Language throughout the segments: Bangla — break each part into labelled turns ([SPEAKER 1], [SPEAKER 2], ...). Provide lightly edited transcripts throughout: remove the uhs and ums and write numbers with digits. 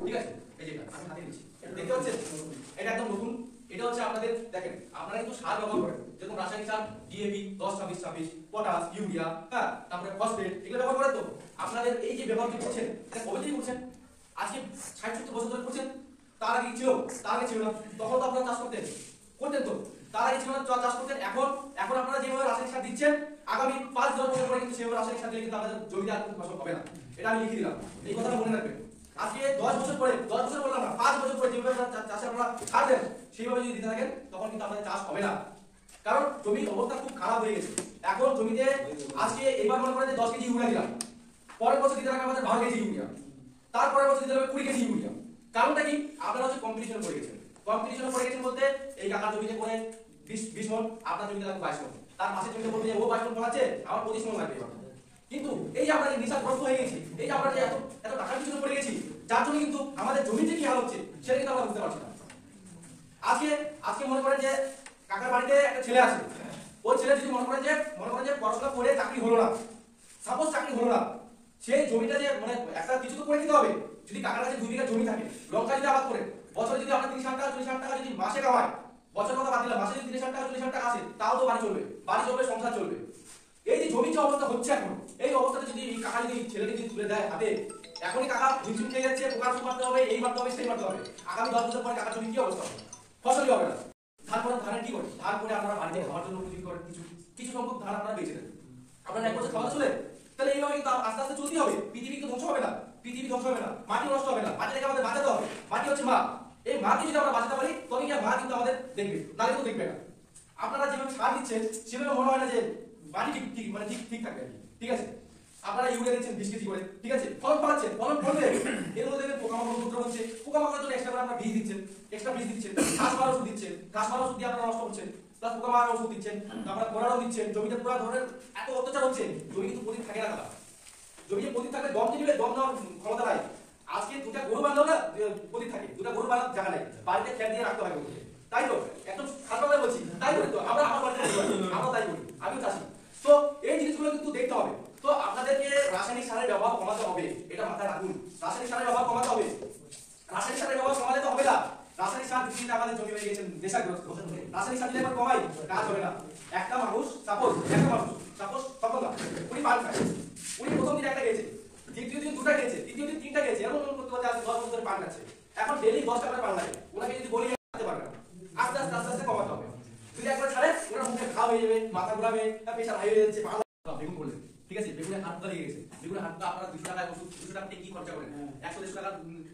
[SPEAKER 1] ঠিক আছে, এই যে আমি হাতে নিচ্ছি, দেখতে পাচ্ছেন এটা একদম নতুন। এটা হচ্ছে আপনাদের দেখেন আপনারা কিন্তু সার ব্যবহার করেন, যেরকম রাসায়নিক সার ডিএপি 10-26-26, পটাশ, ইউরিয়া, হ্যাঁ, তারপরে ফসফেট, এগুলো ব্যবহার করেন। তো আপনাদের এই যে ব্যবহার করছেন এটা কবে থেকে করছেন? আজকে 60-70 বছর ধরে করছেন? তার আগে ছিল? তার আগে ছিল না। তখন তো আপনারা চাষ করতেন তো, তার আগে ছিল না চাষ করতেন। এখন আপনারা যেভাবে রাসায়নিক সার দিচ্ছেন, আগামী 5-10 বছর পরে কিন্তু সেভাবে রাসায়নিক সার দিলে কিন্তু আমাদের জমিতে আর কোনো ফসল হবে না। এটা আমি লিখে দিলাম, এই কথাটা মনে রাখবেন। আজকে 10 বছর পরে, 10 বছর বললাম না, 5 বছর পরে যেভাবে চাষে আপনারা সার দেন সেইভাবে যদি দিতে থাকেন তখন কিন্তু আপনাদের চাষ হবে না, কারণ জমির অবস্থা খুব খারাপ হয়ে গেছে। এখন জমিতে আজকে এবার মনে করেন যে 10 কেজি ইউরিয়া দিলাম, পরের বছর দিতে লাগবে আমাদের 12 কেজি ইউরিয়া, তারপরের বছর দিতে লাগবে 20 কেজি ইউরিয়া। কারণটা কি? আপনারা হচ্ছে কম্পিটিশন করে গেছেন। কম্পিটিশন করে গেছেন বলতে এই কাকার জমিতে করে 20 মণ, আপনার জমিতে লাগবে 22 মণ, তার পাশের জমিতে বলবে যে ও 22 মণ ফলাচ্ছে, আমার 25 মণ লাগবে। কিন্তু এই যে আমরা যে নেশাগ্রস্ত হয়ে গেছি, এই যে আমরা যে এত টাকার পিছনে পড়ে গেছি, যার জন্য কিন্তু আমাদের জমিতে কি হাল হচ্ছে সেটা কিন্তু আমরা বুঝতে পারছি না। আজকে মনে করেন যে কাকার বাড়িতে একটা ছেলে আছে, ওই ছেলে যদি মনে করেন যে পড়াশোনা করে চাকরি হলো না, সাপোজ চাকরি হলো না, সেই জমিটা যে মানে একটা কিছু তো করে দিতে হবে। যদি কাকার কাছে 2 বিঘা জমি থাকে, লঙ্কা যদি আবাদ করে বছরে যদি আমরা 30,000 টাকা 40,000 টাকা যদি মাসে কামায়, বছর কথা বাদ দিলাম, মাসে যদি 30,000 টাকা 40,000 টাকা আসে, তাও তো বাড়ি চলবে, সংসার চলবে। এই যে জমির যে অবস্থা হচ্ছে এখন, এই অবস্থাতে যদি কাকা যদি ছেলেকে যদি তুলে দেয় হাতে, এখনই কাকা ঝিমঝিম খেয়ে যাচ্ছে, পোকার ওষুধ মারতে হবে, এই মারতে হবে, সেই মারতে হবে। আগামী 10 বছর পরে কাকার জমি কি অবস্থা হবে? ফসলই হবে না। ধান করে ধানের কি করে? ধান করে আপনারা বাড়িতে খাওয়ার জন্য উপযোগী করেন, কিছু সংখ্যক ধান আপনারা বেঁচে দেন, আপনারা 1 বছর খাওয়া চলে। তাহলে এইভাবে কিন্তু আস্তে আস্তে চলতে হবে। পৃথিবী তো ধ্বংস হবে না, মাটি নষ্ট হবে না, মাটিটাকে আমাদের বাঁচাতে হবে। মাটি হচ্ছে মা, এই মাকে যদি আমরা বাঁচাতে পারি তবে কি মা কিন্তু আমাদের দেখবে, নাহলে তো দেখবে না। আপনারা যেভাবে সার দিচ্ছেন সেভাবে মনে হয় না যে মাটি ঠিক থাকবে, ঠিক আছে? আপনারা ইউরিয়া দিচ্ছেন 20 কেজি করে, ঠিক আছে, ফলন পাচ্ছেন, ফলন ফলবে, এর মধ্যে দেখবেন পোকামাকড় উপদ্রব হচ্ছে, পোকামাকড়ের জন্য এক্সট্রা করে আপনারা বীজ দিচ্ছেন, ঘাস মারার ওষুধ দিচ্ছেন, ঘাস মারার ওষুধ দিয়ে আপনারা নষ্ট করছেন, প্লাস পোকা মারার ওষুধ দিচ্ছেন, আপনারা পোড়াও দিচ্ছেন, জমিতে পুরো ধরনের এত অত্যাচার হচ্ছে। জমি কিন্তু প্রতি থাকে না, জমিতে প্রতি থাকলে দম দিলে দম দেওয়ার ক্ষমতা নাই। আজকে 2টা গরু বাঁধলেও না প্রতি থাকে, 2টা গরু বাঁধার জায়গা নেই, বাড়িতে খেত দিয়ে রাখতে হবে, তাই তো? একদম খারাপ বলছি, তাই করি তো আমরা, আমার বাড়িতে আমরা তাই করি, আমিও চাষি। তো এই জিনিসগুলো কিন্তু দেখতে হবে। তো আপনাদেরকে রাসায়নিক সারের ব্যবহার কমাতে হবে, এটা মাথায় রাখুন। রাসায়নিক সারের ব্যবহার কমাতে হবে, রাসায়নিক সারের ব্যবহার কমালে তো হবে না। রাসায়নিক সার দিতে আমাদের জমি হয়ে গেছে নেশাগ্রস্ত। রাসায়নিক সার দিলে একবার কমাই, কাজ হবে না। একটা মানুষ সাপোজ তখন উনি পান খায়, উনি প্রথম দিন একটা খেয়েছে, দ্বিতীয় দিন 2টা খেয়েছে, তৃতীয় দিন 3টা খেয়েছে, এমন করতে করতে আজ 10 বছর ধরে পান খাচ্ছে। এখন ডেইলি 10টা করে পান লাগে, ওনাকে যদি বলি খেতে পারবে না, আস্তে আস্তে কমাতে হবে। যদি একবার ছাড়ে ওনার মুখে ঘা হয়ে যাবে, মাথা ঘোরাবে, প্রেশার হাই হয়ে যাচ্ছে। বেগুন করলেন, ঠিক আছে, বেগুনের হাত লেগে গেছে, বেগুনের হাতটা আপনারা 200 টাকায় ওষুধ, 200 টাকা কি খরচা করেন? 150 টাকা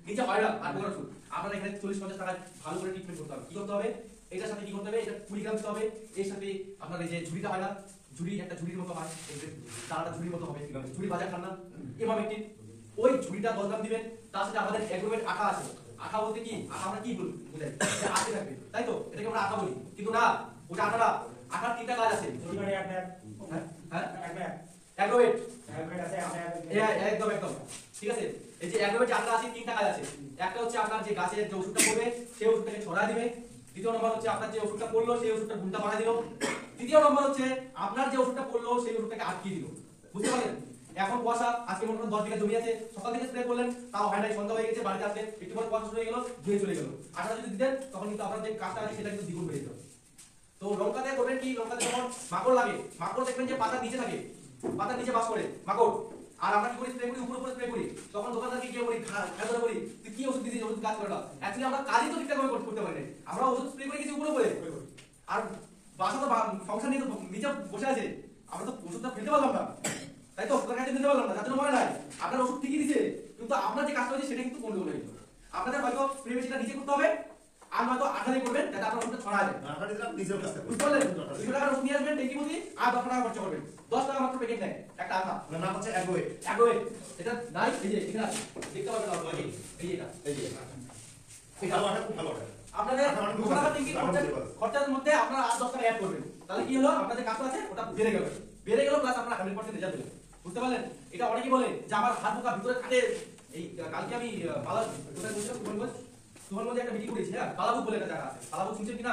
[SPEAKER 1] নিচে হয় না আর বেগুনের ওষুধ। আপনারা এখানে 40-50 টাকায় ভালো করে ট্রিটমেন্ট করতে হবে। কি করতে হবে? এটার সাথে কি করতে হবে? এটা 20 গ্রাম দিতে হবে। এর সাথে আপনার এই যে ঝুড়িটা হয় না, একটা ঝুড়ির মতো হয়, তারাটা ঝুড়ির মতো হবে, ঝুড়ি ভাজা খান না, এভাবে একটি ওই ঝুড়িটা 10 গ্রাম দিবেন। তার সাথে আমাদের অ্যাগ্রোভেট আটা আছে। আটা বলতে কি? আটা আমরা কি বলি বুঝাই, আটে থাকবে, তাই তো? এটাকে আমরা আটা বলি, কিন্তু না, ওটা আটাটা, আটার 3টা কাজ আছে। অ্যাগ্রোভেট একদম ঠিক আছে। এই যে অ্যাগ্রোভেট আটা আছে, 3টা কাজ আছে। একটা হচ্ছে আপনার যে গাছের যে ওষুধটা পড়বে সেই ওষুধটাকে ছড়া দিবে। দ্বিতীয় নম্বর হচ্ছে আপনার যে ওষুধটা পড়লো সেই ওষুধটা গুণটা বাড়া দিল। তৃতীয় নম্বর হচ্ছে আপনার যে ওষুধটা পড়লো সেই ওষুধটাকে আটকিয়ে দিল। বুঝতে পারলেন? এখন কুয়াশা, আজকে মনে করেন 10 বিঘা জমি আছে, সকাল থেকে স্প্রে করলেন, তাও হয় নাই, সন্ধ্যা হয়ে গেছে, বাড়িতে আসলেন, একটু পরে কুয়াশা শুরু হয়ে গেল, ধুয়ে চলে গেল। আটাটা যদি দিতেন তখন কিন্তু আপনার যে কাজটা আছে সেটা কিন্তু দ্বিগুণ বেড়ে যেত। তো লঙ্কাতে করবেন কি? লঙ্কাতে যখন মাকড় লাগে, মাকড় দেখবেন যে পাতার নিচে থাকে, পাতার নিচে বাস করে মাকড়। আর আমরা কি করি? স্প্রে করি, উপরে স্প্রে করি। তখন দোকানদারকে গিয়ে বলি, খাওয়া বলি তুই কি ওষুধ দিছিস, ওষুধ কাজ করে না। অ্যাকচুয়ালি আমরা কাজই তো ঠিকঠাক ভাবে করতে পারি না, আমরা ওষুধ স্প্রে করে গেছি উপরে বলে। আর বাসা তো ফাংশন নিয়ে তো নিচে বসে আছে, আমরা তো ওষুধটা ফেলতে পারলাম না, তাই তো? ওষুধটা কাজে দিতে পারলাম না, যার জন্য মনে নাই আপনার ওষুধ ঠিকই দিছে, কিন্তু আমরা যে কাজটা হচ্ছে সেটা কিন্তু গন্ডগোল হয়ে গেল। আপনাদের হয়তো স্প্রে মেশিনটা নিচে করতে হবে, আর নয়তো আঠালে করবেন যাতে আপনার ওষুধটা ছড়া যায়। বুঝতে পারলেন? 200 টাকার ওষুধ নিয়ে আসবেন ট্যাঙ্কি মধ্যে, আর 10 টাকা খরচা করবেন, 10 টাকা মাত্র প্যাকেট নেয় একটা আঠা। নাম হচ্ছে অ্যাগ্রোভেট। এটা নাই, এই যে এখানে আছে, দেখতে পাবেন আপনারা, এই যে এটা ভালো আঠা, খুব ভালো আঠা। আপনাদের 200 টাকা ট্যাঙ্কি খরচার মধ্যে আপনারা আর 10 টাকা অ্যাড করবেন, তাহলে কি হলো? আপনাদের কাজটা আছে ওটা বেড়ে গেল, প্লাস আপনারা 100% রেজাল্ট পেলেন। বুঝতে পারলেন? এটা অনেকেই বলে যে আমার হাত পোকা ভিতরে কাটে। এই কালকে আমি কোথায় বলছিলাম, সুবর্ণগঞ্জে একটা মিটিং করেছি, হ্যাঁ, কালাবুক বলে একটা জায়গা আছে। কালাবুক শুনছেন কিনা?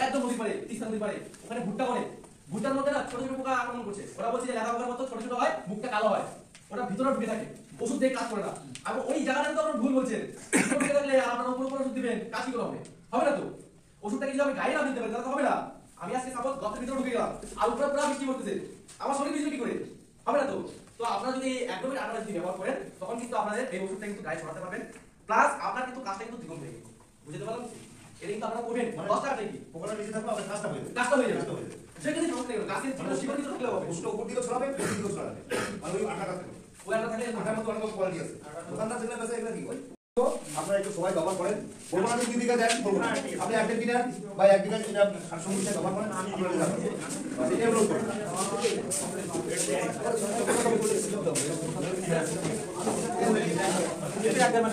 [SPEAKER 1] একদম নদী পারে, তিস্তা নদী পারে, ওখানে ভুট্টা করে, ভুট্টার মধ্যে না ছোট ছোট পোকা আক্রমণ করছে। ওরা বলছে যে লেদা পোকার মতো ছোট ছোট হয়, মুখটা কালো হয়, ওটা ভিতরে ঢুকে থাকে। ওষুধ দিয়ে কাজ করে না। আর ওই জায়গাটা তো আপনারা ভুল বলছেন। ওষুধ দেখলে আপনারা উপর ওষুধ দিবেন, কাজ কি করে হবে? হবে না তো। ওষুধটা যদি আমি গায়ে না দিতে পারি তাহলে তো হবে না। আমি আজকে সাপোজ গর্তের ভিতরে ঢুকে গেলাম, আর উপরে পুরো বৃষ্টি পড়তেছে, আমার শরীর ভিজবে কি করে? হবে না তো। তো আপনারা যদি একদমই ঠান্ডা যদি ব্যবহার করেন তখন কিন্তু আপনাদের এই ওষুধটা কিন্তু গায়ে ছড়াতে পারবেন, প্লাস আপনার কিন্তু কাজটা কিন্তু দ্বিগুণ হয়ে যাবে। বুঝতে পারলাম? এটা কিন্তু আপনারা করবেন 10 টাকা থেকে
[SPEAKER 2] পোকাটা নিচে থাকলে আপনার কাজটা হয়ে যাবে।
[SPEAKER 1] কাজটা হয়ে যাবে। সেখানে সমস্যা নেই, গাছের ছোট শিকড় কিছু থাকলে হবে।
[SPEAKER 2] ওষুধটা উপর দিকে ছড়াবে, উপর দিকে ছড়াবে। মানে ওই আটাটা থাকবে।
[SPEAKER 1] ওই একটা থাকলে
[SPEAKER 2] আটার মতো অনেক কোয়ালিটি আছে। দোকানদার যেগুলো বেচে এগুলো কি হয়? তো আপনারা একটু সবাই ব্যবহার করেন। বলবো না 2 বিঘা দেন, বলবো না। আপনি 1 বিঘা বা 1 বিঘা এটা সারসংখ্যা হিসেবে ব্যবহার করেন, আপনারা যাবেন। এটা অনুরোধ করেন। এটা একদম